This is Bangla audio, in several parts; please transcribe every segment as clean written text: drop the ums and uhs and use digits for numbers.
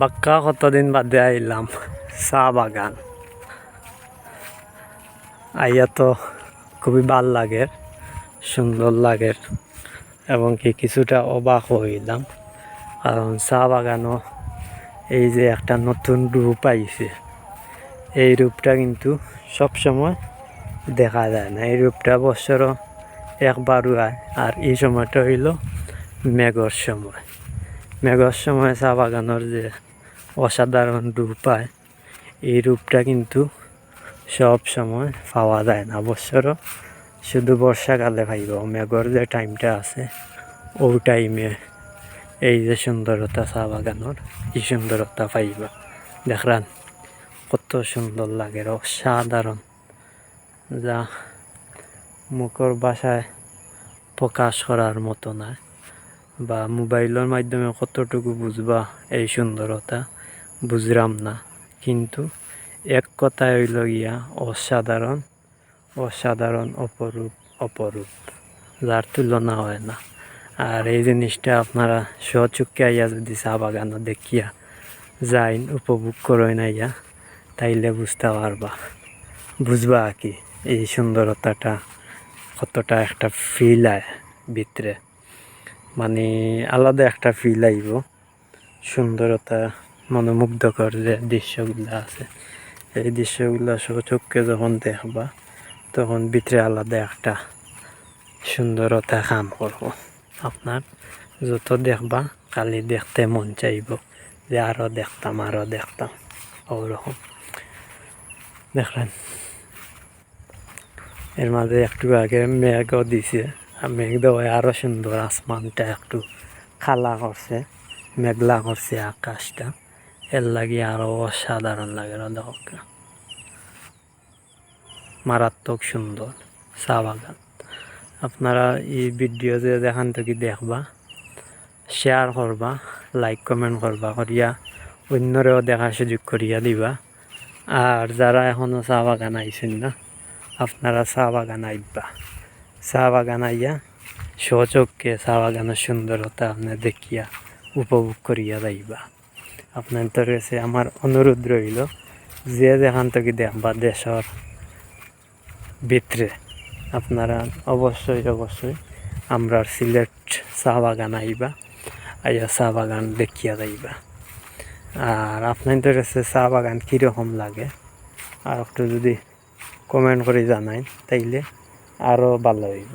বাক্কা কতদিন বাদে আইলাম চা বাগান। আইয়া তো খুবই ভাল লাগে, সুন্দর লাগে এবং কি কিছুটা অবাক হইলাম, কারণ চা বাগানও এই যে একটা নতুন রূপ আইছে, এই রূপটা কিন্তু সবসময় দেখা যায় না। এই রূপটা বছরও একবারও আয়, আর এই সময়টা হইল মেঘর সময়। মেঘর সময় চা বাগানের যে অসাধারণ রূপ পায়, এই রূপটা কিন্তু সব সময় পাওয়া যায় না। বছরও শুধু বর্ষাকালে পাইব, মেঘর যে টাইমটা আছে ওই টাইমে এই যে সুন্দরতা চা বাগানোর, এই সুন্দরতা পাইবা। দেখলাম কত সুন্দর লাগে, অসাধারণ, যা মুখর ভাষায় প্রকাশ করার মতো না, বা মোবাইলের মাধ্যমে কতটুকু বুঝবা এই সুন্দরতা বুঝলাম না। কিন্তু এক কথায় হইল গিয়া অসাধারণ, অসাধারণ, অপরূপ, অপরূপ, যার তুলনা হয় না। আর এই জিনিসটা আপনারা স্বচক্ষে আইয়া যদি চা বাগানও দেখিয়া যাইন, উপভোগ করেন আইয়া, তাইলে বুঝতে পারবা, বুঝবা কি এই সুন্দরতাটা কতটা একটা ফিল আয় ভিতরে, মানে আলাদা একটা ফিল আইব। সুন্দরতা, মনোমুগ্ধকর যে দৃশ্যগুলো আছে, এই দৃশ্যগুলো চোখকে যখন দেখবা তখন ভিতরে আলাদা একটা সুন্দরতা কাম করবো। আপনার যত দেখবা খালি দেখতে মন চাইব, যে আরও দেখতাম, আরও দেখতাম, ওরকম। দেখলেন এর মাঝে একটু আগে মেঘও দিছে, আর মেঘ দেওয়ায় আরও সুন্দর, আসমানটা একটু খালা করছে, মেঘলা করছে আকাশটা, এর লাগে আরও অসাধারণ লাগে। দেখা মারাত্মক সুন্দর চা বাগান। আপনারা এই ভিডিও যে দেখান থেকে দেখবা, শেয়ার করবা, লাইক কমেন্ট করবা, করিয়া অন্যরেও দেখার সুযোগ করিয়া দিবা। আর যারা এখনও চা বাগান আইছেন না, আপনারা চা বাগান আইবা, চা বাগান আইয়া স্বচক্ষে চা বাগানের সুন্দরতা আপনার দেখিয়া উপভোগ করিয়া যাইবা। আপনাদের কাছে আমার অনুরোধ রইল, যে যেখান থেকে দেখবা দেশের ভিতরে, আপনারা অবশ্যই অবশ্যই আমরা সিলেট চা বাগান আইবা, আইয়া চা বাগান দেখিয়া যাইবা। আর আপনাদের কাছে চা বাগান কীরকম লাগে আর একটু যদি কমেন্ট করে জানাই, তাইলে আরও ভালো হইব,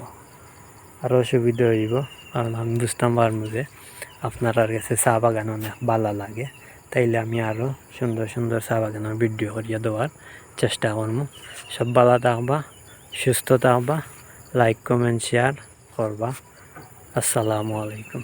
আরও সুবিধা হইব। কারণ আমি বুঝতাম পারবো যে আপনার কাছে চা বাগান অনেক ভালো লাগে, তাইলে আমি আরও সুন্দর সুন্দর চা বাগানের ভিডিও করিয়া দেওয়ার চেষ্টা করবো। সব ভালো থাকবা, সুস্থ থাকবা, লাইক কমেন্ট শেয়ার করবা। আসসালামু আলাইকুম।